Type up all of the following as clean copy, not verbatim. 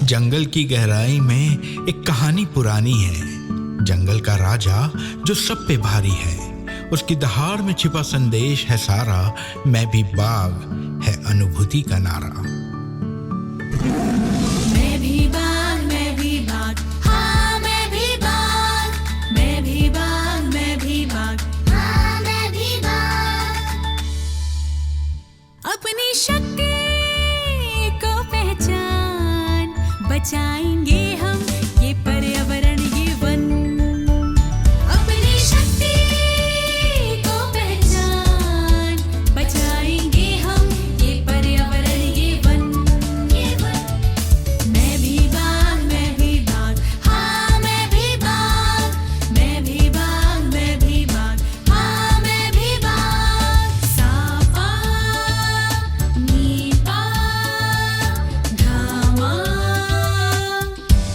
जंगल की गहराई में एक कहानी पुरानी है। जंगल का राजा जो सब पे भारी है, उसकी दहाड़ में छिपा संदेश है सारा। मैं भी बाघ है अनुभूति का नारा। मैं भी बाघ, मैं भी बाघ, हाँ मैं भी बाघ, मैं भी बाघ, मैं भी बाघ, हाँ मैं भी बाघ। अपनी शक्ति को पहचान, बचाएंगे हम ये पर्यावरण ये वन। अपनी शक्ति को पहचान, बचाएंगे हम ये पर्यावरण ये वन। मैं भी बाघ, मैं भी बाघ, हाँ मैं भी बाघ, मैं भी बाघ, मैं भी बाघ, हाँ मैं भी बाघ। सापा नीपा धामा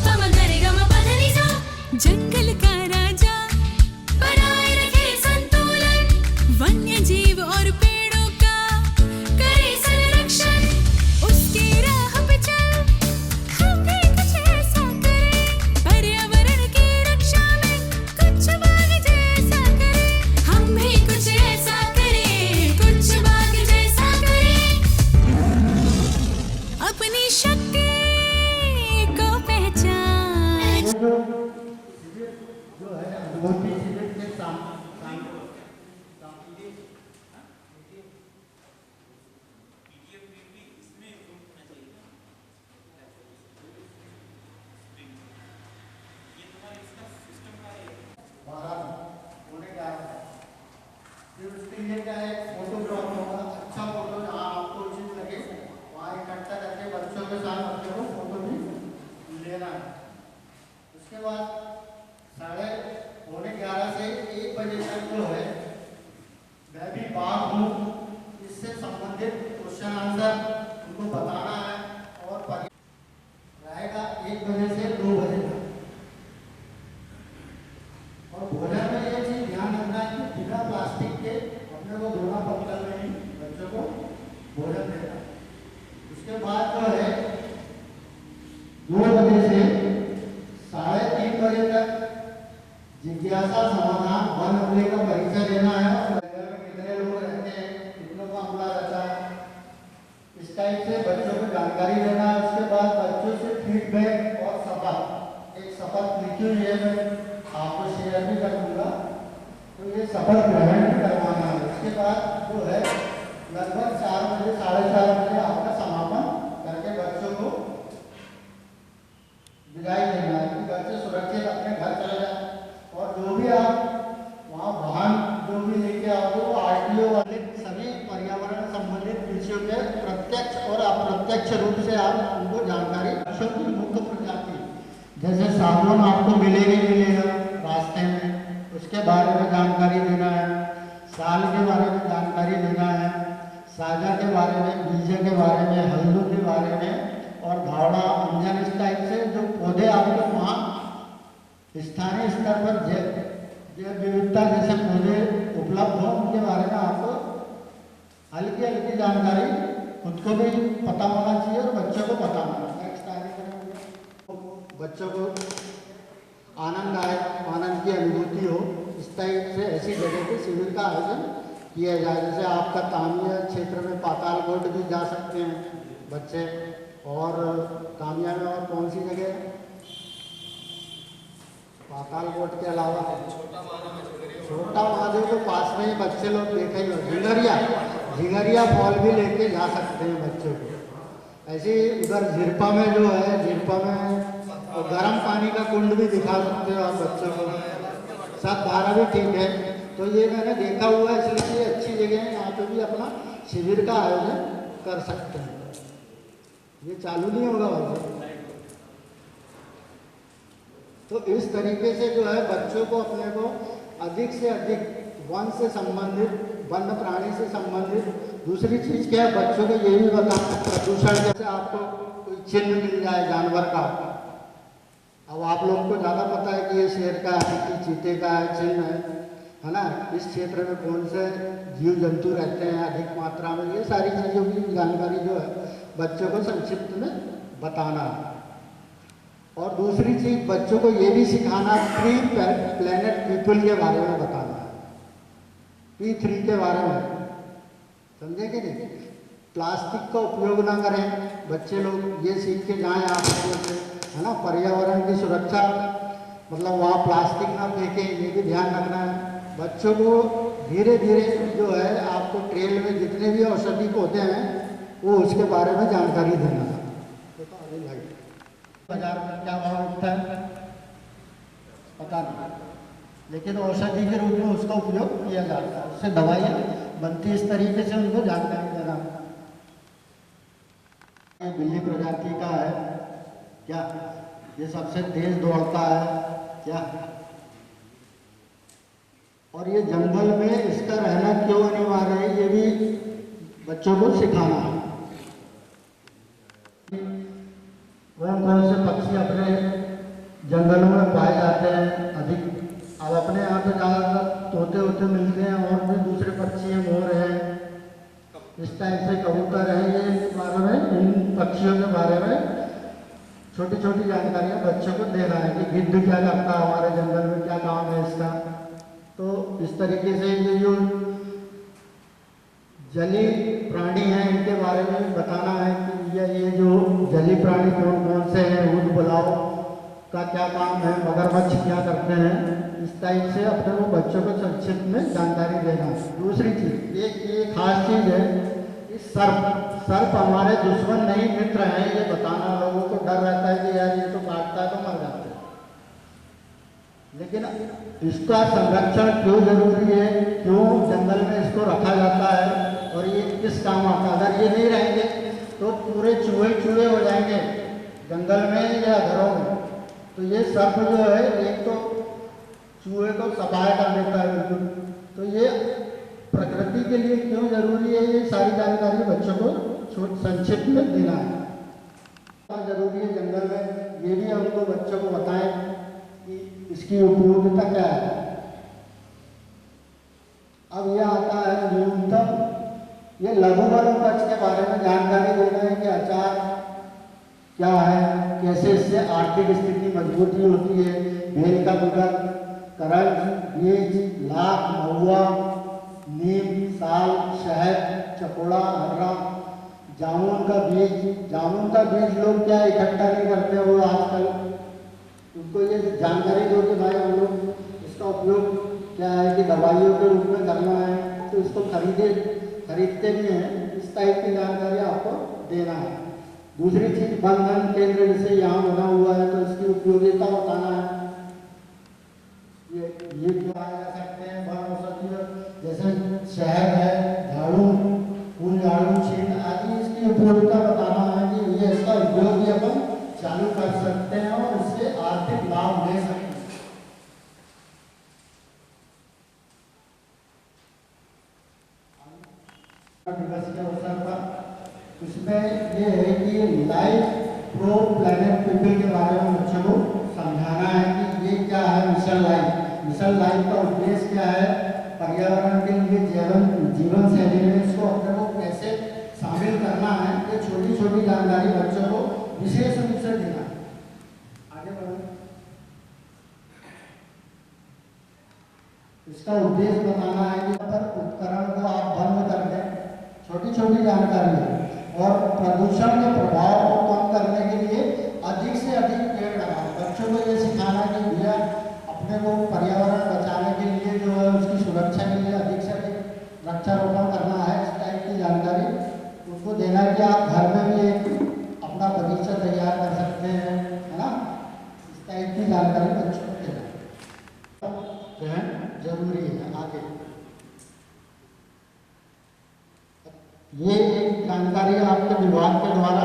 पमगरे गम पधनी सा। जंगल का राजा बनाए रखे संतुलन, वन्य जीव और पेड़ों का करे संरक्षण। उसकी राह पे चल, हम भी कुछ ऐसा करें, पर्यावरण की रक्षा में कुछ बाघ जैसा करें। हम भी कुछ ऐसा करें, कुछ बाघ जैसा करें। अपनी शक्ति को पहचान। जो है अनुभूति शिविर के फिर उसके लिए क्या है, फोटोग्राफ होगा, अच्छा फोटो जहाँ आपको उचित लगे वहाँ इकट्ठा करके बच्चों के साथ बच्चों को फोटो भी लेना है। उसके बाद 11:30 से 1 बजे तक जो है मैं भी बाघ हूँ, इससे संबंधित क्वेश्चन आंसर उनको बताना है और रहेगा 1 बजे से 2 बजे तक। और भोजन में ये चीज ध्यान रखना है कि बिना प्लास्टिक के अपने को धोना पत्तल में ही बच्चों को भोजन देना। उसके बाद जो है 2 बजे से 3:30 बजे तक जिज्ञासा समाधान वन अमले का परीक्षा देना है। और जंगल में कितने लोग रहते हैं, कितनों का हमला रहता है, इस टाइप से बच्चों को जानकारी देना है। उसके बाद बच्चों से फीडबैक और शपथ, एक शपथ लिखी हुई है, मैं आपको शेयर भी कर दूंगा, तो ये शपथ ग्रहण भी करवाना है। उसके बाद जो है लगभग 4 बजे 4:30 बजे आपका समापन करके बच्चों को विदाई देना है कि घर से सुरक्षित अपने घर चले जाए। और जो भी आप वहाँ वाहन जो भी लेके आओगे वो RTO वाले सभी पर्यावरण संबंधित विषयों के प्रत्यक्ष और अप्रत्यक्ष रूप से आप उनको जानकारी। पशुओं की मुख्य प्रजाति जैसे सागवान आपको मिलेगा रास्ते में, उसके बारे में जानकारी देना है। साल के बारे में जानकारी देना है, सागर के बारे में, बीजे के बारे में, हल्दू के बारे में और धावड़ा अंजन, इस टाइप से जो पौधे आपको वहाँ स्थानीय स्तर पर जैव विविधता जैसे पौधे उपलब्ध हो उनके बारे में आपको हल्की हल्की जानकारी खुद को भी पता होना चाहिए और बच्चों को पता होना। नेक्स्ट बच्चों को आनंद की अनुभूति हो, इस टाइप से ऐसी जगह पे शिविर का आयोजन किया जाए। जैसे आपका तामिया क्षेत्र में पातालकोट भी जा सकते हैं बच्चे। और तामिया में और कौन सी जगह, पातालकोट के अलावा छोटा महादेव के पास में ही बच्चे लोग देखे ही झिंगरिया फॉल भी लेके जा सकते हैं बच्चों को। ऐसे उधर झिरपा में जो है, झिरपा में गर्म पानी का कुंड भी दिखा सकते हो आप बच्चों को। 7-12 भी ठीक है। तो ये मैंने देखा हुआ है, इसलिए ये अच्छी जगह है, यहाँ पे भी अपना शिविर का आयोजन कर सकते हैं। ये चालू नहीं होगा भाई। तो इस तरीके से जो है बच्चों को अपने को अधिक से अधिक वन से संबंधित, वन्य प्राणी से संबंधित। दूसरी चीज़ क्या है, बच्चों को ये भी बताना, प्रदूषण जैसे आपको कोई चिन्ह मिल जाए जानवर का, अब आप लोगों को ज़्यादा पता है कि ये शेर का है कि चीते का है चिन्ह है ना, इस क्षेत्र में कौन से जीव जंतु रहते हैं अधिक मात्रा में, ये सारी चीज़ों की जानकारी जो है बच्चों को संक्षिप्त में बताना है। और दूसरी चीज बच्चों को ये भी सिखाना ट्री प्लेनेट पीपल के बारे में बताना है, P3 के बारे में, समझे कि नहीं। प्लास्टिक का उपयोग ना करें, बच्चे लोग ये सीख के जाएं आप लोगों से, है ना। पर्यावरण की सुरक्षा, मतलब वहाँ प्लास्टिक ना फेंकें, ये भी ध्यान रखना है। बच्चों को धीरे धीरे जो है आपको ट्रेल में जितने भी औषधि पौधे हैं वो उसके बारे में जानकारी देना है। बाजार में क्या भाव मिलता है पता नहीं, लेकिन औषधि के रूप में उसका उपयोग किया जाता है, उससे दवाइयाँ बनती, इस तरीके से उनको जानकारी देना। ये बिल्ली प्रजाति का है क्या, ये सबसे तेज दौड़ता है क्या, और ये जंगल में इसका रहना क्यों अनिवार्य है, ये भी बच्चों को सिखाना है। कौन कौन से पक्षी अपने जंगलों में पाए जाते हैं अधिक। अब अपने यहाँ पे ज़्यादातर तोते होते मिलते हैं, और भी दूसरे पक्षी हैं, मोर हैं, इस टाइप से कबूतर है। ये बारे में, इन पक्षियों के बारे में छोटी छोटी जानकारियाँ बच्चों को देना है कि गिद्ध क्या करता है हमारे जंगल में, क्या काम है इसका। तो इस तरीके से ये जो जलीय प्राणी हैं इनके बारे में बताना है कि ये जो जलीय प्राणी कौन कौन से हैं, ऊद बुलाव का क्या काम है, मगरमच्छ क्या करते हैं, इस टाइप से अपने को बच्चों को संक्षिप्त में जानकारी देना है। दूसरी चीज़, एक खास चीज़ है, इस सर्प हमारे दुश्मन नहीं मित्र हैं, ये बताना। लोगों को डर रहता है कि यार ये तो काटता है तो मर जाते हैं, लेकिन इसका संरक्षण क्यों जरूरी है, क्यों जंगल में इसको रखा जाता है और ये किस काम आता है। अगर ये नहीं रहेंगे तो पूरे चूहे हो जाएंगे जंगल में या घरों में। तो ये सर्प जो है, एक तो चूहे को सफाया कर देता है बिल्कुल। तो ये प्रकृति के लिए क्यों जरूरी है, ये सारी जानकारी बच्चों को संक्षिप्त में देना है। और जरूरी है जंगल में, ये भी हमको बच्चों को बताएं कि इसकी उपयोगिता क्या है। अब यह आता है न्यूनतम, ये लघु वनोपज के बारे में जानकारी देना है कि अचार क्या है, कैसे इससे आर्थिक स्थिति मजबूती होती है। बेल का गुदर, करंज, बीज, लाख, महुआ, नीम, साल, शहद, चकोड़ा, हर्रा, जामुन का बीज लोग क्या इकट्ठा नहीं करते, वो आजकल उनको ये जानकारी दो कि भाई हम लोग इसका उपयोग क्या है कि दवाइयों के रूप में करना है, तो इसको खरीदते भी हैं। इस टाइप की जानकारी आपको देना है। दूसरी चीज, बंधन केंद्र जैसे यहाँ बना हुआ है, तो इसकी उपयोगिता बताना है। ये पाए जा सकते हैं वन औषधियों, जैसे शहद है, झाड़ू, फूल झाड़ू, छीन आदि, इसकी उपयोगिता बताना है कि ये इसका उपयोग भी अपन चालू कर सकते हैं और इससे आर्थिक लाभ ले सकते हैं। दिवस के अवसर पर इसमें ये है कि लाइफ प्रो प्लेनेट पीपल के बारे में बच्चों को समझाना है कि ये क्या है मिशन लाइफ का उद्देश्य क्या है, पर्यावरण के लिए जीवन शैली में इसको अपने को कैसे शामिल करना है। ये छोटी छोटी जानकारी बच्चों को विशेष रूप से देना है। आगे बढ़ो। इसका उद्देश्य बताना है कि उपकरण को आप बंद कर दें, छोटी छोटी जानकारी है। और प्रदूषण के प्रभाव को कम करने के लिए अधिक से अधिक पेड़ लगाओ। बच्चों को ये सिखाना कि भैया अपने को पर्यावरण बचाने के लिए जो है उसकी सुरक्षा के लिए अधिक से अधिक वृक्षारोपण करना है। इस टाइप की जानकारी उसको देना है कि आप घर में भी एक अपना बगीचा तैयार कर सकते हैं, है ना। इस टाइप की जानकारी बच्चों को देना जरूरी है। आगे ये एक जानकारी आपके विभाग के द्वारा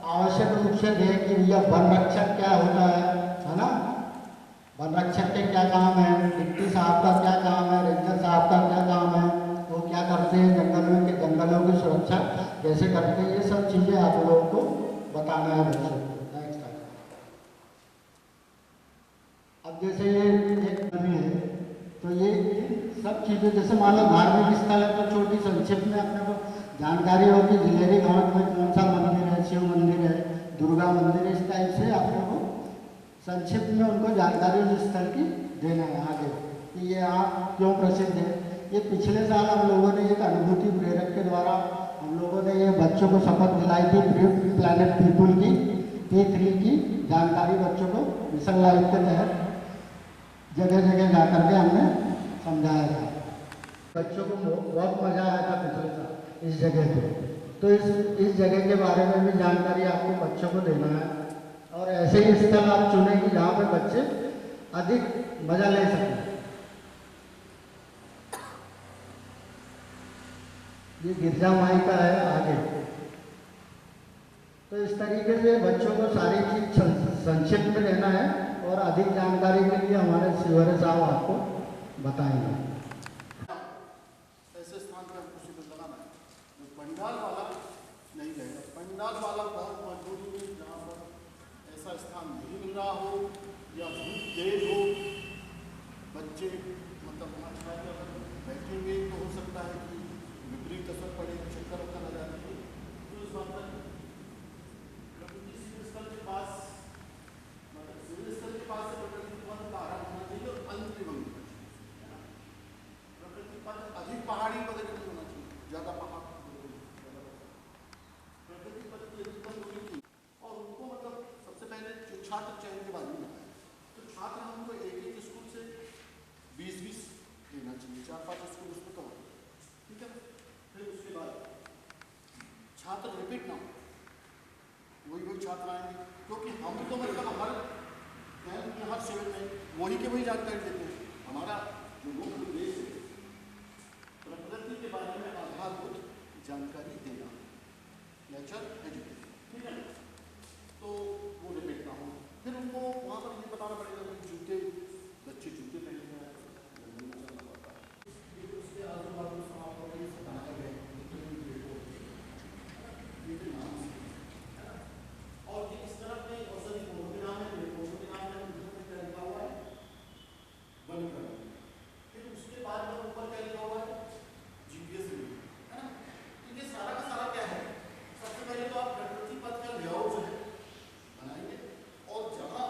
आवश्यक रूप से दे कि भैया वन रक्षक क्या होता है ना। वन रक्षक के क्या काम है, डिप्टी साहब का क्या काम है, रेंजर साहब का क्या काम है, वो क्या करते हैं जंगल में, कि जंगलों की सुरक्षा कैसे करते हैं। ये सब चीज़ें आप लोगों को बताना है बच्चों को। नेक्स्ट अब जैसे ये एक नदी है, तो ये सब चीज़ें जैसे मान लो धार्मिक स्थल है तो छोटी संक्षिप्त में अपने को जानकारी हो कि जिलेरी घाट में कौन सा मंदिर है, शिव मंदिर है, दुर्गा मंदिर है। इस टाइप से आप लोगों को संक्षिप्त में उनको जानकारी उस स्थल की देना है आगे कि ये यहाँ क्यों प्रसिद्ध है। ये पिछले साल हम लोगों ने एक अनुभूति प्रेरक के द्वारा हम लोगों ने ये बच्चों को शपथ दिलाई थी प्लैनेट पीपुल की P3 की जानकारी बच्चों को मिशन लाइफ के तहत जगह जगह जा करके हमने समझाया था। बच्चों को बहुत मज़ा आया था पिछले साल इस जगह पे। तो इस जगह के बारे में भी जानकारी आपको बच्चों को देना है और ऐसे ही स्थल आप चुने कि जहाँ पे बच्चे अधिक मज़ा ले सकें। ये गिरजा माई का है आगे। तो इस तरीके से बच्चों को सारी चीज संक्षिप्त में रहना है और अधिक जानकारी के लिए हमारे शिवरे साहब आपको बताएंगे। ऐसे स्थान पर कुछ लगाना है पंडाल वाला नहीं रहेगा। पंडाल वाला बहुत मजबूरी में जहाँ पर ऐसा स्थान नहीं मिल रहा हो या बहुत देर हो, बच्चे मतलब वहाँ बैठेंगे तो हो सकता है कि विपरीत असर पड़े, चक्कर वक्कर आ जाए। तो इस बात पर स्थल के पास मतलब सिविल स्थल के पास से प्रकृति पथ का आरंभ होना चाहिए और अंतिम है ना। प्रकृति पथ अधिक पहाड़ी पद नहीं होना चाहिए, ज़्यादा पहाड़ प्रकृति पथ की अधिक पद होनी चाहिए। और उनको मतलब सबसे पहले जो छात्र चयन के बारे में बताया तो छात्र हमको एक एक स्कूल से 20-20 लेना चाहिए, 4-5 स्कूल उसमें कवर, ठीक है। फिर उसके बाद छात्र रिपीट ना हो, वही छात्र आएंगे क्योंकि हम तो मतलब हर शिविर में वही के वही जानकारी देते हैं। हमारा जो मुख्य उद्देश्य है प्रकृति के बारे में आधारभूत जानकारी देना, नेचर एजुकेशन, ठीक है। तो वो रिपीट ना हो। फिर उनको वहाँ पर ये बताना पड़ेगा कि जूते बच्चे जूते पहनना है, उसके आजू बाजू और इस तरफ में औषधि गुणों के नाम है, पौधों के नाम है, क्या लिखा हुआ है वनीकरण। फिर उसके बाद में ऊपर क्या लिखा हुआ है जीपीएस है ना। तो ये सारा का सारा क्या है, सबसे पहले तो आप प्रकृति पथ का लेआउट जो है बनाएंगे और जहाँ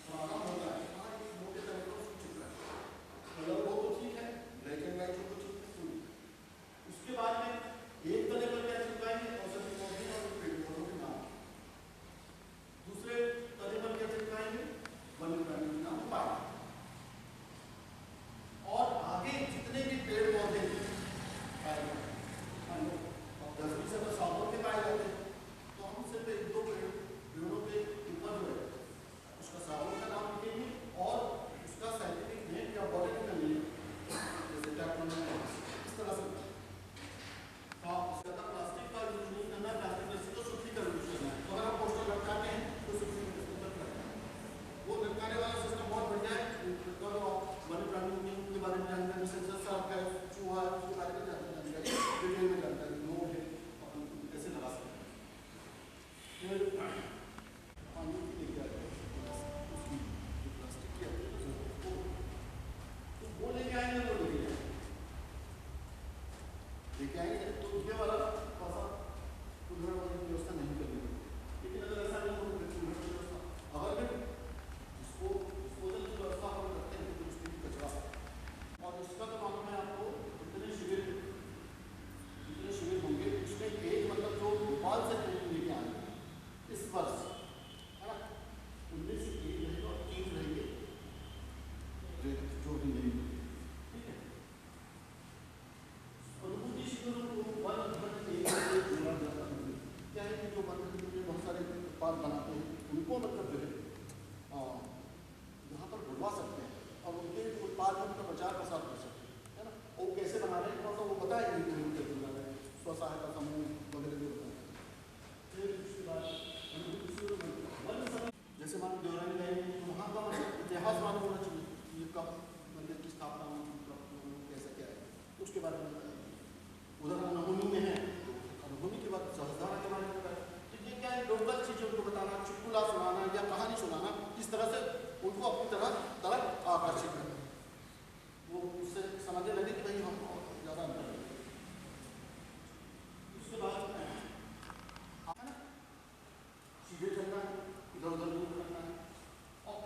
पुराना होगा वहाँ एक मोटे तरह का चित्र कलर हो तो ठीक है, ब्लैक एंड व्हाइट हो तो ठीक है। उसके बाद में एक तले पर क्या चिपकाएंगे औषधि पौधे और पेड़ पौधों के नाम, दूसरे तले पर क्या चिपकाएंगे वन्य प्राणी के नाम पाए, और आगे जितने भी पेड़ पौधे पाए जाते 10-20 अगर सालों के पाए जाते हैं तो हम सिर्फ 1-2 पेड़ों के ऊपर जो है उसका सालों का नाम लिखेंगे और उसका साइंटिफिक नेम या बॉटनिकल नेम जैसे टैक्सोनॉमी इस तरह से। प्लास्टिक का यूज नहीं करना, प्लास्टिक को शुद्धिकरण यूज करना है। तो अगर आप पोस्टर लटकाते हैं तो वो लटकाने वाला सिस्टम बहुत बढ़िया है। वन्य प्राणियों के बारे में जानकारी, सेंसर साफ है, चूहा के बारे में जानकारी, डिटेल में जानकारी नोट है, अपन कैसे लगा सकते हैं। फिर पानी की लेके आते हैं उसकी जो प्लास्टिक की आती है तो वो लेके आएंगे, वो लेके आएंगे तो ये वाला थोड़ा सा उधर वाली व्यवस्था नहीं करनी है। लेकिन अगर ऐसा नहीं हो व्यवस्था अगर फिर इसको डिस्पोजल की व्यवस्था हम करते हैं तो उसकी कचरा और इसका तो मालूम है आपको जितने शिविर होंगे उसमें एक मतलब जो भोपाल से ट्रेनिंग लेके आएंगे इस वर्ष है ना, उनमें से एक रहेगा और 3 रहेंगे जो भी नहीं, ठीक है। अनुभूति शिविरों को क्या है कि जो बहुत सारे उत्पाद बनाते हैं उनको मतलब जो है यहाँ पर बुलवा सकते हैं और उनके उत्पाद में उनका प्रचार प्रसार कर सकते हैं, है ना। वो कैसे बना रहे हैं थोड़ा सा वो बताएंगे कैसे बना रहे हैं, स्वसहायता समूह वगैरह जो बताएं। फिर उसके बाद जैसे मान लो देवरानी लाइन तो वहाँ का मतलब इतिहास मालूम होना चाहिए, ये कब मंदिर की स्थापना हुई, कब कैसा क्या है तो उसके बारे में बताएंगे। उधर अनहोनी में है तो अनहोनी के बाद सहस्त्रधारा के बारे में बताया। तो ये क्या है, लोकल चीज़ें उनको बताना, चुटकुला सुनाना या कहानी सुनाना, इस तरह से उनको अपनी तरफ आकर्षित करना, वो उससे समझने लगे कि भाई हम ज़्यादा अंतर है। उसके बाद है ना सीधे चलना है, इधर उधर नहीं करना है। और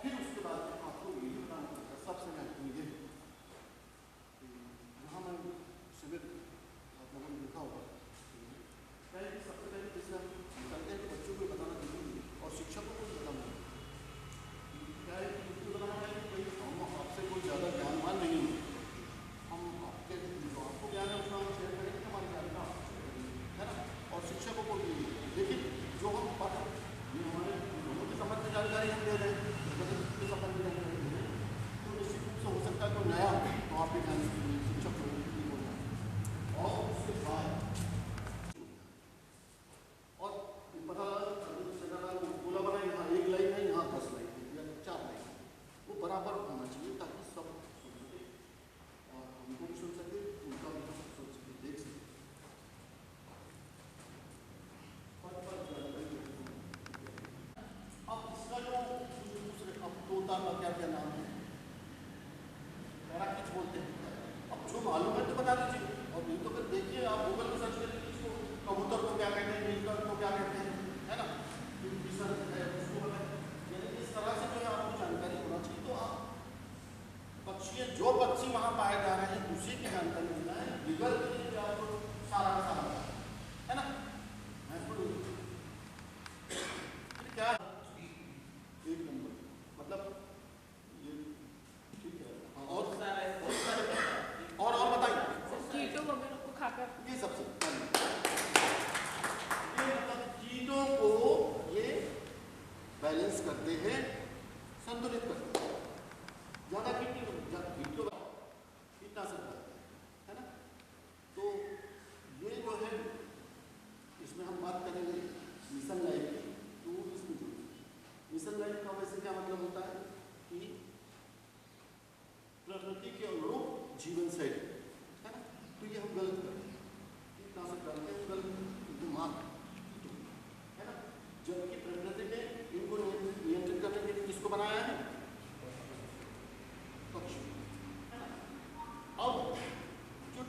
जानकारी हम दे दें तो सफल भी नहीं करेंगे, तो निश्चित रूप से हो सकता है कोई नया हो तो आप भी ध्यान से शिक्षक हो जाए। और उसके बाद और पता बोला बना यहाँ 1 लाइन है, यहाँ 10 लाइन है या 4 लाइन है, वो बराबर होना चाहिए ताकि सब सुन सके और हमको भी सुन सके, उनका भी सुन सके, देख सके। अब इसका जो दूसरे अब तोता का क्या क्या नाम है, पैराकिच बोलते हैं। अब जो मालूम है तो बता दीजिए, और नहीं तो फिर देखिए आप गूगल में सर्च करिए इसको, कबूतर को क्या कहते हैं, नीलकंठ को क्या कहते हैं, है ना, उसको बताएं। यानी इस तरह से जो है आपको जानकारी होना चाहिए। तो आप पक्षी जो पक्षी वहाँ पाए जा रहे हैं उसी की जानकारी देना है, गूगल के लिए जो आपको सारा का सारा है ना। क्या 1 नंबर मतलब ये ठीक है। और बताइए कीटों वगैरह को खाकर ये सबसे पहले ये मतलब कीटों को ये बैलेंस करते हैं, संतुलित करते हैं। ज़्यादा कीटनाशक है ना, तो ये जो है इसमें हम बात करेंगे मिशन लाइफ की। तो इसमें जो मिशन लाइफ का वैसे क्या मतलब होता है कि प्रकृति के अनुरूप जीवन शैली है ना, तो ये हम गलत करते हैं, कीटनाशक डालते हैं गलत दिमाग है ना, जबकि प्रकृति ने इनको नियंत्रित करने के लिए किसको बनाया है, पक्षी है ना। अब जो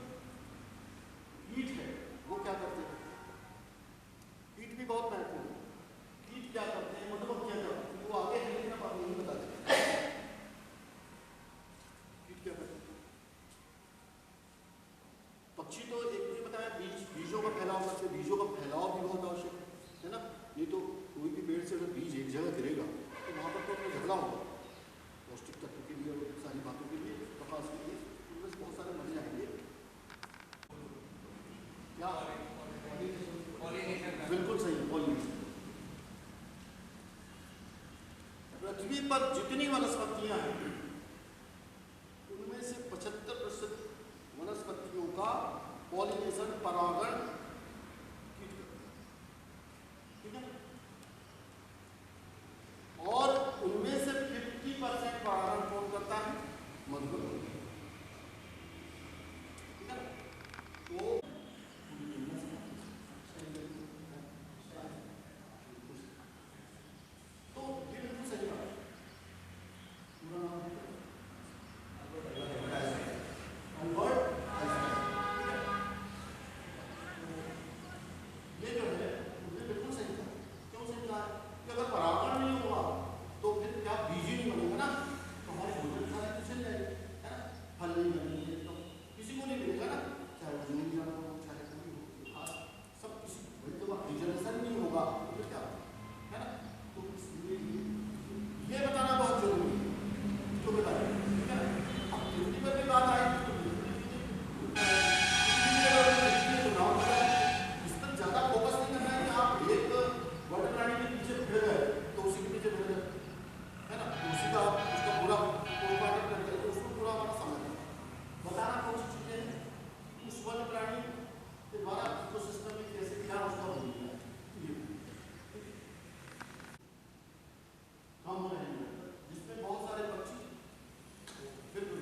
कीट है वो क्या करते हैं, कीट भी बहुत महत्वपूर्ण है। कीट क्या करते हैं, मतलब क्या करते हैं वो आगे है लेकिन आप नहीं बता देते। कीट क्या करते हैं, पक्षी तो एक तो बताया बीजों का फैलाव करते, बीजों का फैलाव भी बहुत आवश्यक है ना। नहीं तो कोई भी पेड़ से अगर बीज एक जगह गिरेगा तो वहाँ पर तो अपना झगड़ा होगा, पौष्टिक तत्व के लिए और सारी बातों के लिए, प्रकाश के लिए, उनमें से बहुत सारे मर जाएंगे। क्या बिल्कुल सही, पॉलिनेशन। पृथ्वी पर जितनी वनस्पतियां हैं उनमें से 75% वनस्पतियों का पॉलिनेशन, परागण कीट करते हैं, ठीक है। और उनमें से 50% परागण कौन करता है, मधुमक्खी, ठीक है। तो ये बिल्कुल सही बात है। पूरा नाम है अल्बर्ट आइंस्टाइन। ये जो है ये बिल्कुल सही था। क्यों सही था कि अगर परागण नहीं हुआ तो फिर क्या बीज ही नहीं बनेगा ना, तो हमारे भोजन सारे तो चल जाएंगे, है ना। फल नहीं बनेंगे तो किसी को नहीं मिलेगा ना, चाहे वो जमीन जाना हो चाहे कोई हो, हाँ सब किसी तो रिजर्वेशन नहीं होगा तो फिर क्या है ना। तो इसलिए ये बताना बहुत जरूरी है, जो बताया, ठीक है ना। अब पृथ्वी पर भी बात आई तो इस पर ज्यादा फोकस नहीं करना है कि आप एक वन्य प्राणी के पीछे भिड़ गए तो उसी के पीछे भिड़ गए, है ना, उसी का उसका पूरा पोस्टमार्टम करके तो उसको पूरा हमारा समझ बताना कौन सी चीजें हैं उस वन्य प्राणी के द्वारा इकोसिस्टम में कैसे क्या उसका भूमिका है, हम हो रहे हैं जिसमें बहुत सारे पक्षी बिल्कुल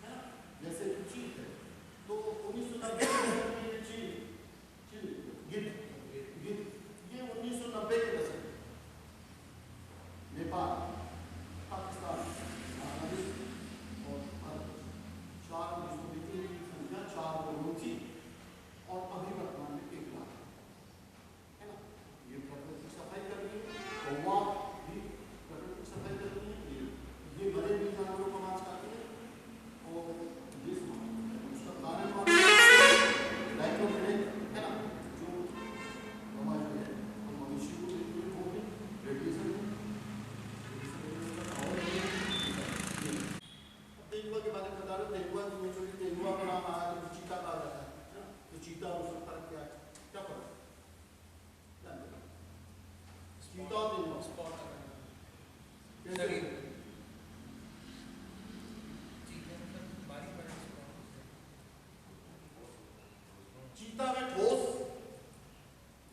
है ना, जैसे चील है तो 1990 में चील गिद्ध ये 1990 के दशक नेपाल, पाकिस्तान, बांग्लादेश और भारत 4 विश्व की संख्या 4 करोड़ थी और अभी वर्तमान में 1 लाख है ना। ये प्रकृति सफाई कर रही है, कौवा भी प्रकृति सफाई कर रही है, ये मरे हुए जानवरों को मांस खाती है और ये उसका कारण है ना, जो हमारे मनुष्य को रेडिएशन तेंदुआ के बारे में बता रहे, तेंदुआ का नाम आया तो चीता कहा जाता है ना, तो चीता और उसका फर्क क्या है, क्या फर्क, चीता और तेंदुआ चीता में ठोस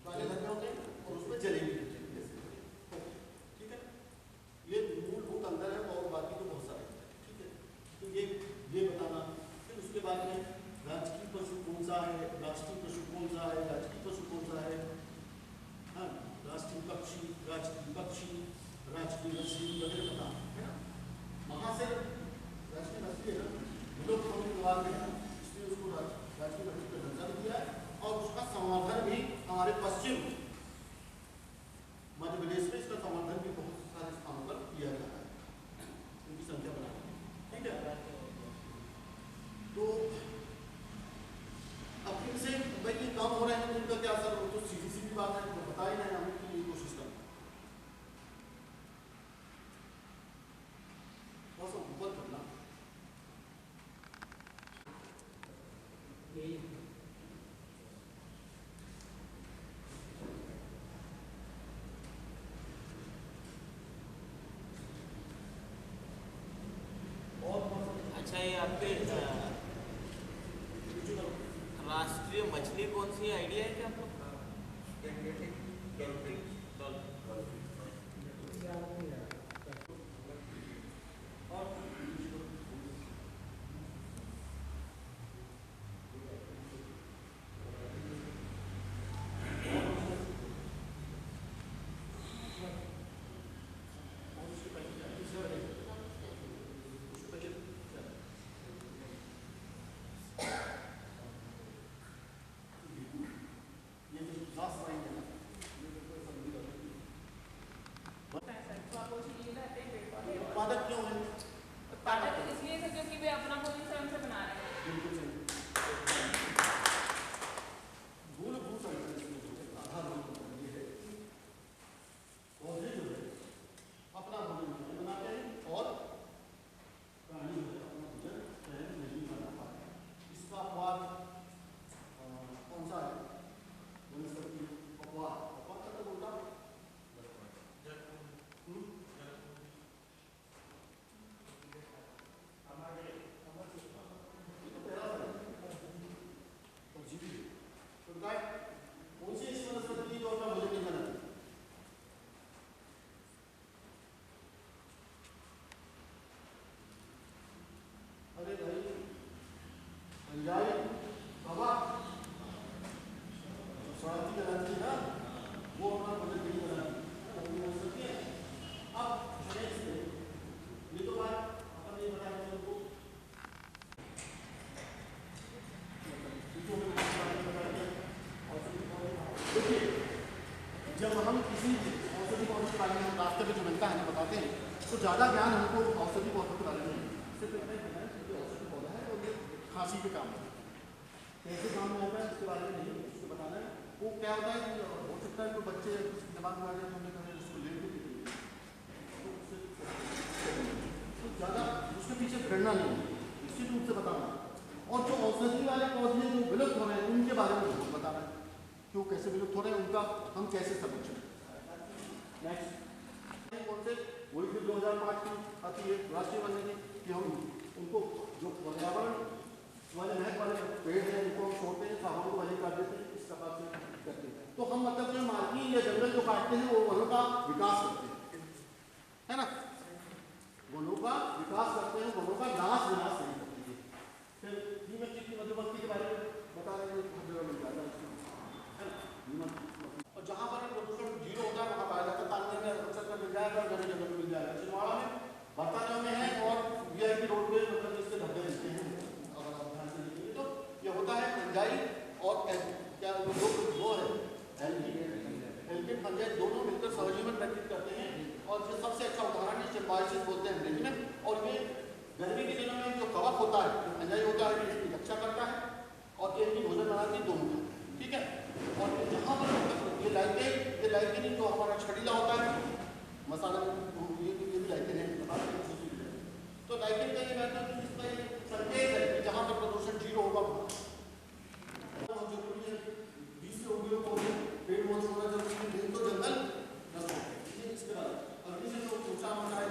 दाने लगे होंगे और उसमें जलेबी, ठीक है। ये मूलभूत अंतर है और बाकी तो बहुत सारे, ठीक है। तो ये बताना। फिर उसके बाद में राजकीय पशु कौन सा है, राष्ट्रीय पशु कौन सा है, राजकीय पशु कौन सा है, हाँ, राष्ट्रीय पक्षी, राजकीय मछली वगैरह बताना है ना। वहाँ से राजकीय मछली है ना, विलुप्त होने के बाद में इसलिए उसको राजकीय मछली का दर्जा भी दिया है और उसका संवर्धन भी हमारे पश्चिम मध्य प्रदेश में इसका संवर्धन भी बहुत सारे स्थानों पर किया जा रहा है, उनकी संख्या बढ़ाने, ठीक है। तो अब इनसे भाई ये काम हो रहे हैं, इनका क्या असर हो, तो सीधी बात है, तो बता ही नहीं, हम की ये कोशिश करते हैं थोड़ा सा ऊपर करना। अच्छा, ये आपके राष्ट्रीय मछली कौन सी आइडिया है क्या आपको? उत्पादक क्यों है? उत्पादक इसलिए है क्योंकि वे अपना भोजन स्वयं से बना रहे हैं। बिल्कुल सही। मूलभूत आधारभूत ये है, पौधे जो है अपना भोजन स्वयं बनाते हैं और प्राणी जो है अपना भोजन स्वयं नहीं बना पाते। इसका अपवाद कौन सा है? वनस्पति अपवाद का तो बोलता कौन सी ऐसी वनस्पति थी जो अपना भोजन नहीं बनाती? अरे भाई अंजाई, कवा, सड़ाती बनाती है ना, वो अपना भोजन नहीं बनाती, अपनी वनस्पति है। अब ये तो बात अपन नहीं बताया उनको, जब हम किसी औषधि पौधे के बारे में रास्ते में जो मिलता है ना बताते हैं, तो ज़्यादा ज्ञान हमको औषधि पौधों के बारे में नहीं, सिर्फ इतना ही पता है कि औषधि पौधा है और ये खांसी के काम है, कैसे काम में आता है उसके बारे में नहीं उसको बताना है। वो क्या होता है कि हो सकता है तो बच्चे दिमाग में आ जाए, हमने कहा उसको ले तो ज़्यादा उसके पीछे फिरना नहीं, निश्चित रूप से बताना। और जो औषधि वाले पौधे जो विलुप्त हो रहे हैं उनके बारे में बताना है, क्यों कैसे विलुप्त हो रहे हैं, उनका हम कैसे संरक्षण करें। नेक्स्ट कौन से, वही फिर 2005 की आती है राष्ट्रीय वन नीति कि हम उनको जो पर्यावरण वाले महत्व वाले पेड़ हैं उनको हम छोड़ते हैं, साहब को वही काट देते हैं, इस प्रकार से करते हैं। तो हम मतलब जो मार्गी या जंगल जो काटते हैं वो वनों का विकास करते हैं, है ना, वनों का विकास करते हैं, वनों का नाश विनाश नहीं करते हैं। फिर नीमच की मधुमक्खी के बारे में बता रहे हैं, हर जगह मिल जाता है, और जहाँ पर प्रदूषण जीरो होता है वहाँ पाया जाता है, तालमेल में अक्सर में मिल जाएगा, जगह जगह मिल जाएगा। छिंदवाड़ा में बर्तानियों में है और वीआईपी रोड पे मतलब जिससे धब्बे मिलते हैं, अगर आप ध्यान से देखेंगे तो ये होता है फंजाई और क्या दो है एल्किन फंजाई दोनों मिलकर सहजीवन व्यतीत करते हैं। और जो सबसे अच्छा उदाहरण है सिम्बायोसिस बोलते हैं अंग्रेजी में। और ये गर्मी के दिनों में जो कवक होता है, जो फंजाई होता है, इसकी रक्षा करता है और ये इनकी भोजन बनाती है दोनों का, ठीक है। और जहाँ पर ये लाइकेन जो हमारा छड़ीला होता है मसाला, ये भी लाइकेन है, तो लाइकेन का ये महत्व है, इसका ये संकेत है कि जहाँ पर प्रदूषण जीरो होगा बहुत जरूरी है। 20 रोगियों को पेड़ बहुत छोड़ना जरूरी है, नहीं तो जंगल नष्ट हो। इसके बाद अग्नि से जो नुकसान होता है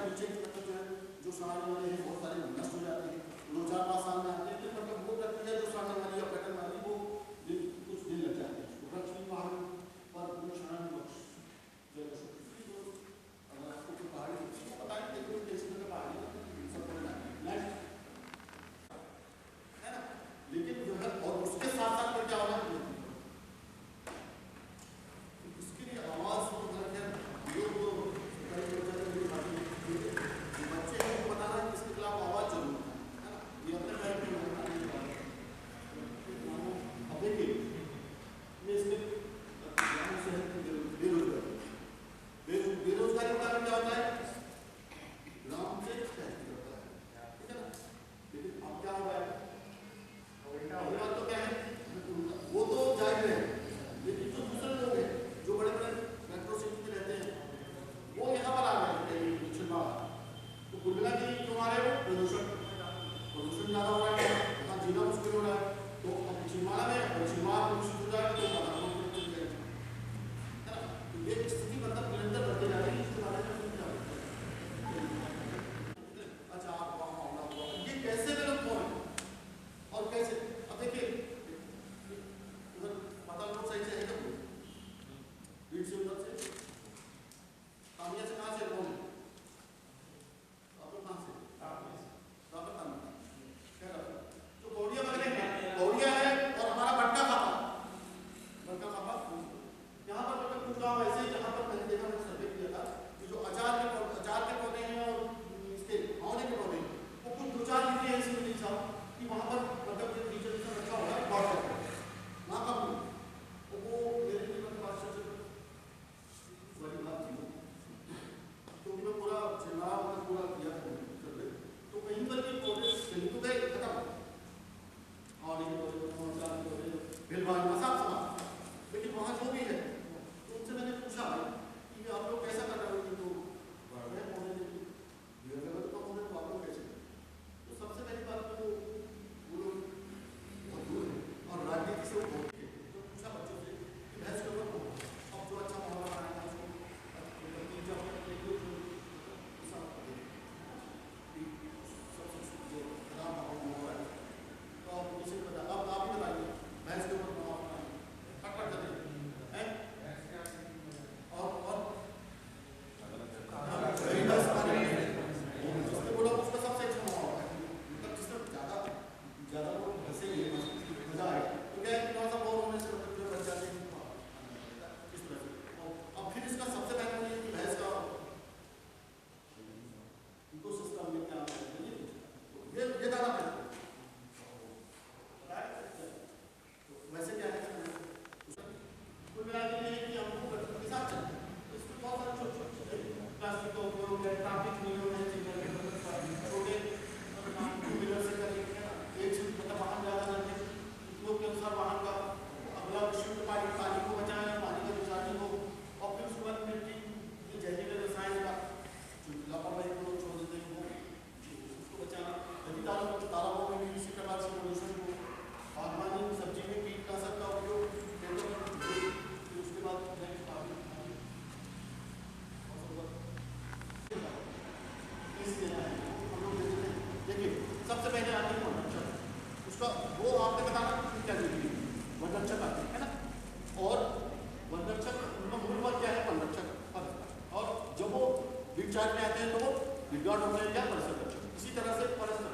चार्ज में आते हैं तो वो विदआउट होटल या फॉरेस्टर करते हैं। इसी तरह से फॉरेस्टर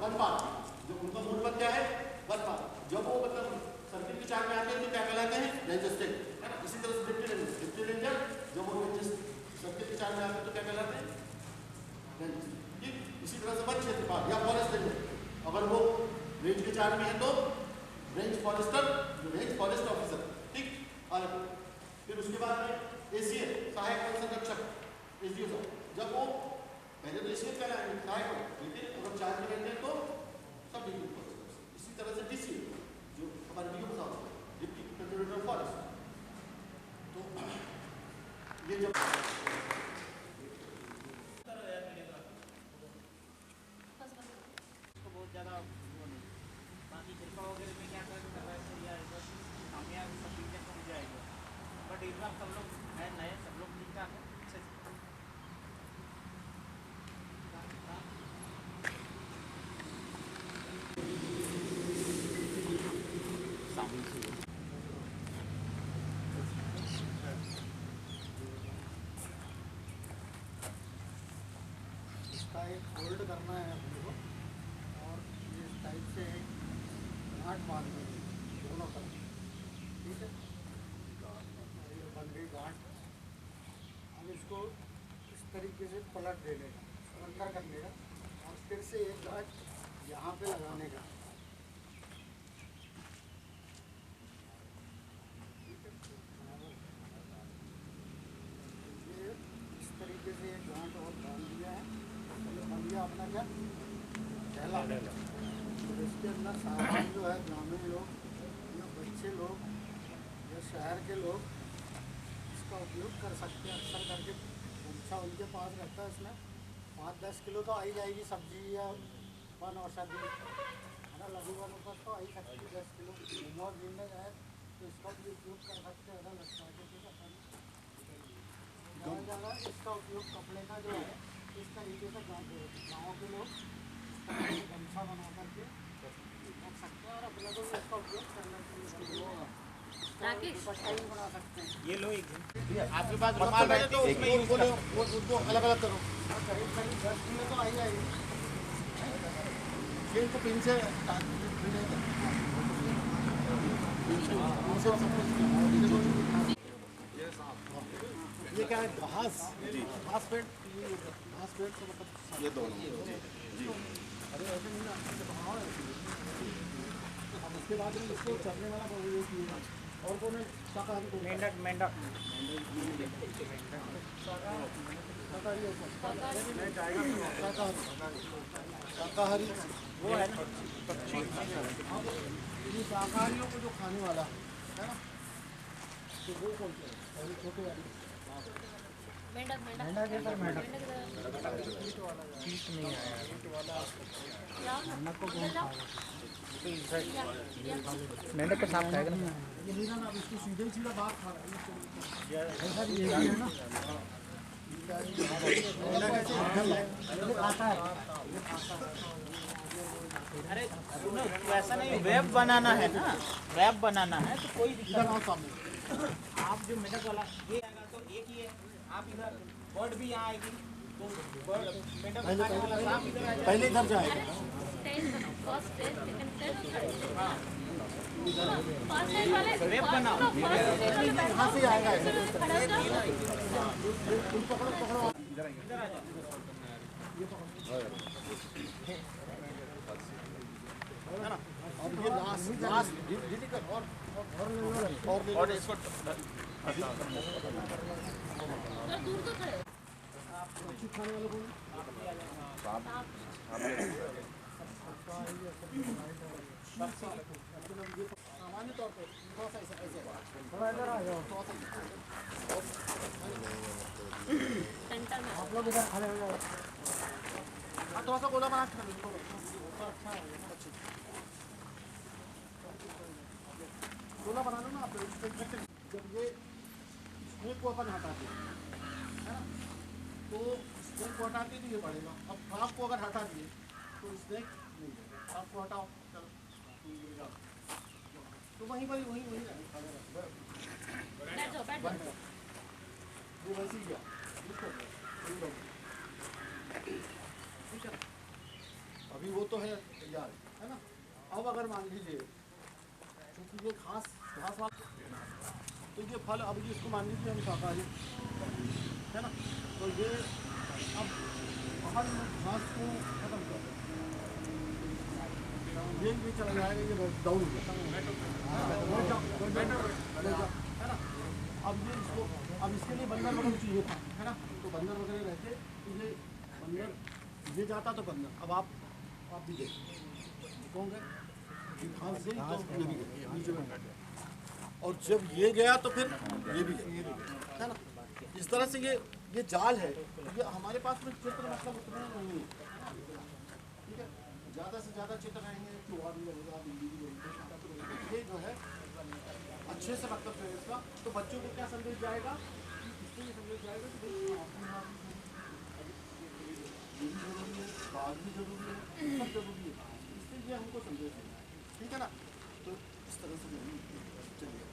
वन पार्ट जो उनका मूल पद क्या है, वन पार्ट। जब वो मतलब सर्किल के चार्ज में आते हैं तो क्या कहलाते हैं, रेंजर स्टेट, है ना। इसी तरह से डिप्टी रेंजर जब वो सर्किल के चार्ज में आते हैं तो क्या कहलाते हैं, रेंजर। ठीक इसी तरह से वन क्षेत्रपाल या फॉरेस्ट रेंजर अगर वो रेंज के चार्ज में है तो range forester, range forest officer. ठीक और फिर उसके बाद में एसीए सहायक वन संरक्षक एसडीओ साहब, जब वो पहले तो एसीए कहलाएंगे सहायक, लेकिन अगर चार्ज में रहते हैं तो सब डिप्टी फॉरेस्ट। इसी तरह से डीसी जो हमारे डीओ साहब डिप्टी कंट्रोलर फॉरेस्ट। तो ये जब बहुत ज़्यादा वो नहीं, बाकी छिड़का वगैरह में क्या कर रहा है या कामयाब सब चीज़ें पहुँच जाएगा। बट इस बार सब लोग है नए, सब लोग ठीक ठाक है, अच्छे से। इसका एक होल्ड करना है अपने को और इस टाइप से एक गांठ बांध देंगे दोनों तरफ, ठीक है। ये बन गई गांठ। अब इसको इस तरीके से पलट देने का, अंदर करने का और फिर से एक गांठ यहाँ पे लगाने का, ठीक है। ये इस तरीके से एक गांठ और बांध दिया है, बन गया अपना क्या पहला। तो इसके अंदर सामान जो है ग्रामीण लोग या बच्चे लोग या शहर के लोग इसका उपयोग कर सकते हैं। अक्सर करके अच्छा उनके पास रहता है, इसमें 5-10 किलो तो आई जाएगी सब्जी या वन औषधि, है ना, लघु वन उपज तो आई सकती है 10 किलो। और गिनने जाए तो इसका भी उपयोग कर सकते हैं, लगता है ज़्यादा ज़्यादा इसका उपयोग कपड़े का जो है इस तरीके से गाँव के लोग गमछा बना करके रख सकते हैं और अपने को इसका उपयोग करना चाहिए, दुपट्टा भी बना सकते हैं। ये लो एक आपके पास रुमाल है तो उसमें यूज करो, वो अलग अलग करो। करीब करीब 10 किलो तो आई जाएगी। ये तो पिन से ये क्या है, घास पेड़, घास पेड़ से मतलब ये दोनों जी। अरे ऐसे नहीं ना, अब उसके बाद में इसको चलने वाला ये किए और कौन है, शाकाहारी को मेंढक मेंढक शाकाहारी वो है ना पक्षी। अब ये शाकाहारियों को जो खाने वाला है ना, तो वो कौन सा है, छोटे वाली मेंढक मेंढक है सर, मेंढक ठीक नहीं आया मेंढक को कौन खाएगा? मेंढक का सांप खाएगा ना। ये नहीं ना, इसको सीधे ही सीधा बात खा रहा है। ऐसा भी ये है ना, खाता है। अरे सुनो, वैसा नहीं, वेब बनाना है ना, वेब बनाना है तो कोई दिक्कत इधर आओ सामने। नहीं। आप जो मेंढक वाला ये आएगा तो एक ही है, आप इधर बर्ड भी यहाँ आएगी तो बर्ड मेंढक खाने वाला सांप इधर आ जाएगा। पहले इधर जाएगा। वेब बनाओ, यहाँ से आएगा इधर आ जाओ। है ना। अब ये लास्ट दीदी का और इसको खाने वालों को सामान्य तौर पर थोड़ा सा ऐसे थोड़ा इधर आ जाओ, आप लोग इधर खड़े हो जाओ। हाँ, थोड़ा सा गोला बना के अच्छा है, अच्छी गोला बना लो ना आप। जब ये स्नेक को अपन हटाते हैं, है ना, तो स्नेक को हटाते तो ये बढ़ेगा। अब सांप को अगर हटा दिए तो स्नेक नहीं बढ़ेगा। सांप को हटाओ, चलो तो वहीं पर वहीं बैठ जाओ वो वैसे ही गया। जो है तैयार है ना। अब अगर मान लीजिए क्योंकि ये घास वाला तो ये फल अब ये इसको मान लीजिए हम शाकाहारी है ना, तो ये अब बाहर घास को खत्म कर दें, ये भी चला जाएगा, ये डाउन हो जाएगा है ना। अब ये इसको अब इसके लिए बंदर वगैरह चाहिए था है ना, तो बंदर वगैरह रहते तो ये बंदर ये जाता तो बंदर। अब आप भी देखिए कौन गए घास गई तो ये भी गई नीचे में बैठ गया, और जब ये गया तो फिर ये भी गया है ना। इस तरह से ये जाल है, ये हमारे पास में चित्र मतलब उतना नहीं है, ठीक है। ज़्यादा से ज़्यादा चित्र रहेंगे, चूहा भी रहेगा, बिल्ली भी रहेगी, ये जो है अच्छे से मतलब जो है इसका, तो बच्चों को क्या संदेश जाएगा, इससे ये संदेश जाएगा कि भाई ये भी जरूरी है, बाघ भी जरूरी है, सब जरूरी है, इससे ये हमको संदेश देना है, ठीक है ना। तो इस तरह से चलिए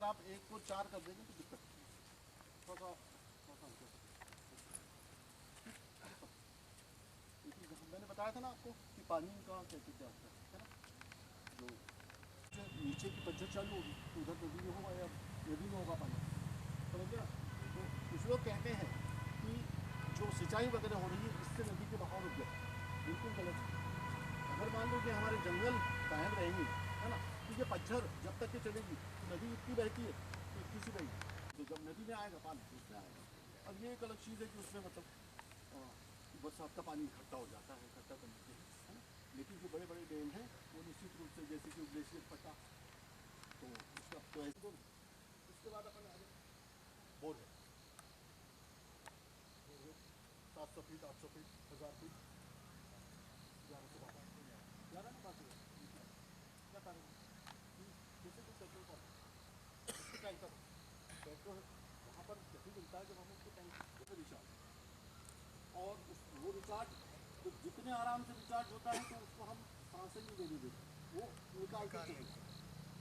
आप 1 को 4 कर देंगे तो दिक्कत थोड़ा मैंने बताया था ना आपको कि पानी का कैसे क्या होता है ना, जो नीचे की पद्धति चालू होगी तो उधर नदी में होगा या नदी में होगा पानी, समझ गया। तो कुछ लोग कहते हैं कि जो सिंचाई वगैरह हो रही है इससे नदी के बहाव रुक गया, बिल्कुल गलत है। अगर मान लो कि हमारे जंगल कायम रहेंगे है ना, तो ये पत्थर जब तक के चलेगी तो नदी इतनी बहती है तो इतनी सी बहेगी, तो जब नदी में आएगा पानी तो उसमें आएगा। अब ये एक अलग चीज़ है कि उसमें मतलब बरसात का पानी इकट्ठा हो जाता है, इकट्ठा करने के है ना। लेकिन जो बड़े बड़े डैम हैं वो निश्चित रूप से जैसे कि ग्लेशियर पट्टा तो उसका तो ऐसे दो। उसके बाद अपन आगे बोर है 700 फीट 800 फीट 1000 फीट 11 ना बात क्या कारण जैसे कि पेट्रोल पंप टैंकर पेट्रोल वहाँ पर जब मिलता है जब हम उसको टैंक रिचार्ज और वो रिचार्ज तो जितने आराम से रिचार्ज होता है तो उसको हम सांस ही नहीं देते वो निकाल के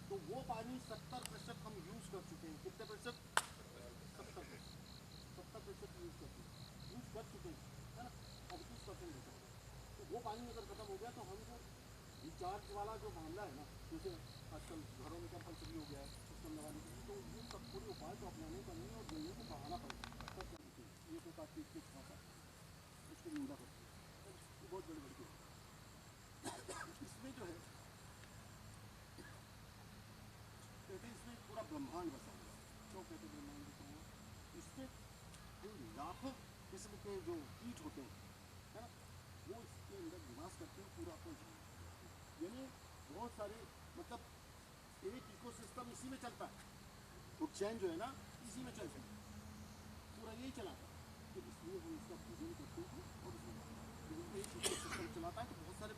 तो वो पानी 70% हम यूज़ कर चुके हैं। कितने प्रतिशत? 70% यूज़ कर चुके हैं है ना। अब 20% बचा तो वो पानी अगर ख़त्म हो गया तो हमको रिचार्ज वाला जो मामला है ना, जैसे आजकल घरों में कंपल्सरी हो गया है सिस्टम लगाने के लिए, तो ये सब पूरे उपाय तो अपनाने पड़ेंगे और जल्दी को बढ़ाना पड़ेगा। ये तो काफ़ी कुछ खाता उसकी निंदा करती है, ये बहुत बड़ी बड़ी है। इसमें जो है कहते इसमें पूरा ब्रह्मांड बसा हुआ है, क्यों कहते ब्रह्मांड बसा हुआ, इसमें लाखों किस्म के जो कीट होते हैं है ना, वो इसके अंदर निवास करते हैं, पूरा अपना यानी बहुत सारे मतलब एक इकोसिस्टम इसी में चलता है, फूड चेन जो है ना इसी में चलता है, पूरा यही चलाता है। तो इसलिए वो इसका पूजन करते हैं और एक इकोसिस्टम चलाता है तो बहुत सारे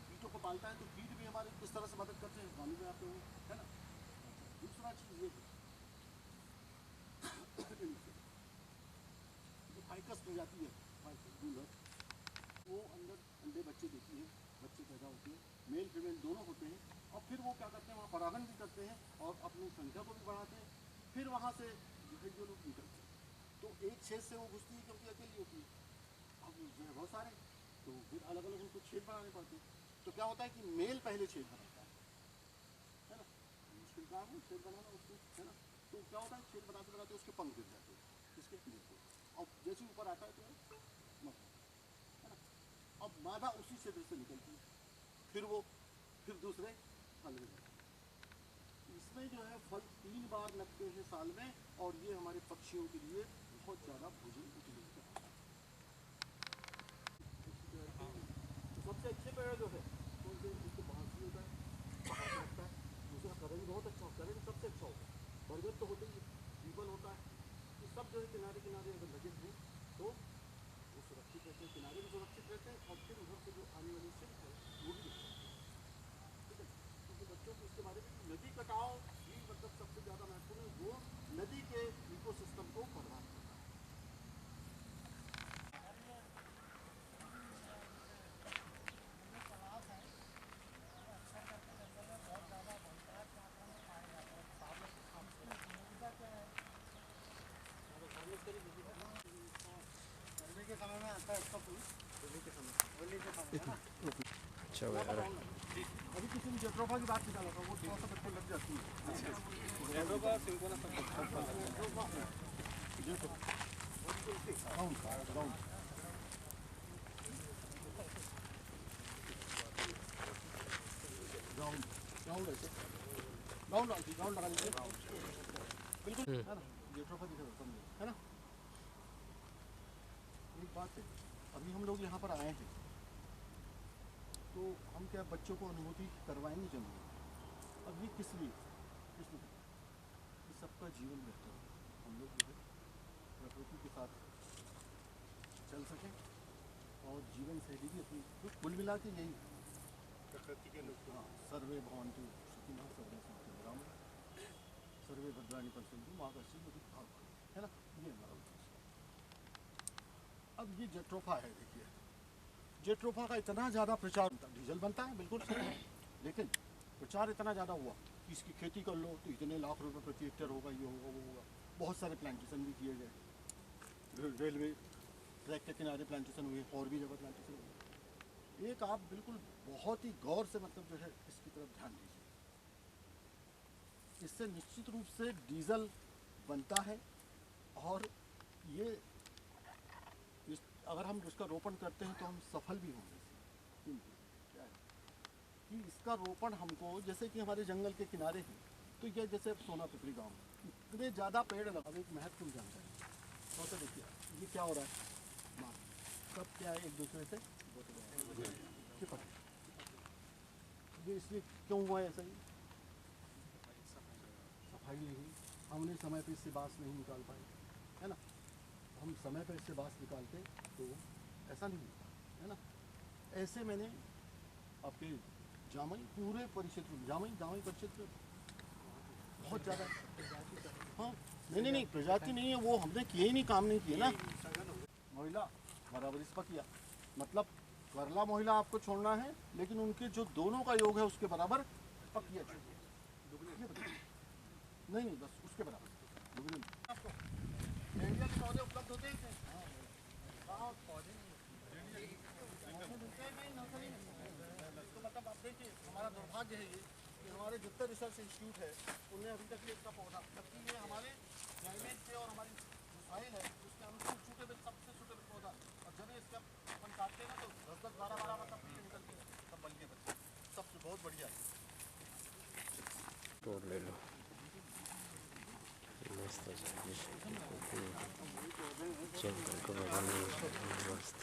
कीटों को पालता है, तो कीट भी हमारे किस तरह से मदद करते हैं पानी में आते हुए है ना। दूसरा चीज़ ये जो फाइकस प्रजाति है वो अंदर अंडे बच्चे देती है, बच्चे पैदा होते हैं, मेल फीमेल दोनों होते हैं, और फिर वो क्या करते हैं वहाँ परागण भी करते हैं और अपनी संख्या को भी बढ़ाते हैं, फिर वहाँ से जो लोग निकलते हैं तो एक छेद से वो घुसती है क्योंकि अकेली होती है, अब जो है बहुत सारे तो फिर अलग अलग उनको छेद बनाने पड़ते हैं। तो क्या होता है कि मेल पहले छेद बनाता है ना, मुश्किल काम है छेद बनाना उसको है ना। तो क्या होता है छेद बनाते बनाते उसके पंख गिर जाते हैं इसके नीचे, और जैसे ऊपर आता है तो है ना। अब मादा उसी क्षेत्र से निकलती है, फिर दूसरे फल में जाते हैं। इसमें जो है फल 3 बार लगते हैं साल में, और ये हमारे पक्षियों के लिए बहुत ज़्यादा भोजन उपयोगी होता है। तो सबसे अच्छे पेड़ जो है तो उसको बांसी होता है, बाहर लगता है, दूसरा करेंट बहुत अच्छा होता है, करेंट सबसे अच्छा होता है, बरगद तो होते ही पीपल होता है, ये सब जो है किनारे किनारे अगर लगे थे तो वो सुरक्षित रहते हैं, किनारे भी सुरक्षित रहते हैं, और फिर उधर से जो आने वाली सिल्क है वो भी ठीक है। क्योंकि बच्चों को इसके बारे में नदी कटाव भी मतलब सबसे ज़्यादा महत्वपूर्ण है, वो नदी के इकोसिस्टम को बर्बाद कर रहा है। गर्मी के समय में आता है इसका फूल, होली के समय है ना। अभी किसी ने जेट्रोफा की बात निकाला था, वो थोड़ा सा बिल्कुल लग जाती है। राउंड लगा लीजिए बिल्कुल, है ना। जेट्रोफा दिखा देता हूँ, है ना। एक बात है, अभी हम लोग यहाँ पर आए हैं तो हम क्या बच्चों को अनुभूति करवाएंगे जंगल। अब ये किस लिए कि सबका जीवन बेहतर हो, हम लोग जो है प्रकृति के साथ चल सकें और जीवन शैली भी अपनी, तो कुल मिला के यही प्रकृति के लोग। हाँ, सर्वे भवन्तु सुखिनः सर्वे सन्तु निरामयाः सर्वे भद्राणि पश्यन्तु मा कश्चित् दुःखभाग्, है ना। ये हमारा उद्देश्य। अब ये जेट्रोफा है, देखिए जेट्रोफा का इतना ज़्यादा प्रचार, डीजल बनता है बिल्कुल सही है, लेकिन प्रचार इतना ज़्यादा हुआ कि इसकी खेती कर लो तो इतने लाख रुपए प्रति हेक्टेयर होगा, ये होगा वो होगा। बहुत सारे प्लांटेशन भी किए गए, रेलवे ट्रैक के किनारे प्लांटेशन हुए, और भी जगह प्लांटेशन हुए। एक आप बिल्कुल बहुत ही गौर से मतलब जो है इसकी तरफ ध्यान दीजिए। इससे निश्चित रूप से डीजल बनता है और ये अगर हम इसका रोपण करते हैं तो हम सफल भी होंगे। किंतु क्या है कि इसका रोपण हमको, जैसे कि हमारे जंगल के किनारे हैं, तो ये जैसे सोनापिपरी गांव इतने ज़्यादा पेड़ लगा। अब एक महत्वपूर्ण जानकारी तो देखिए ये क्या हो रहा है, माँ सब क्या है एक दूसरे से चिपक। ये इसलिए क्यों हुआ ऐसा ही, सफाई नहीं हुई, हमने समय पर इससे बाँस नहीं निकाल पाए, है ना। हम समय पर इससे बाँस निकालते तो ऐसा नहीं होता, है ना। ऐसे मैंने आपके जामई पूरे परिक्षेत्र में, जामई परिक्षेत्र बहुत ज़्यादा, हाँ नहीं प्रजाति नहीं है, वो हमने किए ही नहीं, काम नहीं किए ना। महिला बराबर इस पर किया, मतलब करला महिला आपको छोड़ना है, लेकिन उनके जो दोनों का योग है उसके बराबर पकिया नहीं बस उसके बराबर। आपको इंडिया के पौधे उपलब्ध होते हैं, हाँ पौधे तो मतलब आप देखिए हमारा दुर्भाग्य है ये कि हमारे जितने रिसर्च इंस्टीट्यूट है उनने अभी तक इसका पौधा, जबकि ये हमारे क्लाइमेट से और हमारी सॉइल है उसके अनुकूल सूटेबल, सबसे सूटेबल पौधा। और जब इसका अपन काटते हैं ना तो 10-12 मतलब पीले निकलते हैं, सब बल्कि बच्चे सबसे बहुत बढ़िया है। तोड़ ले लो जंगल को बदलने मस्त।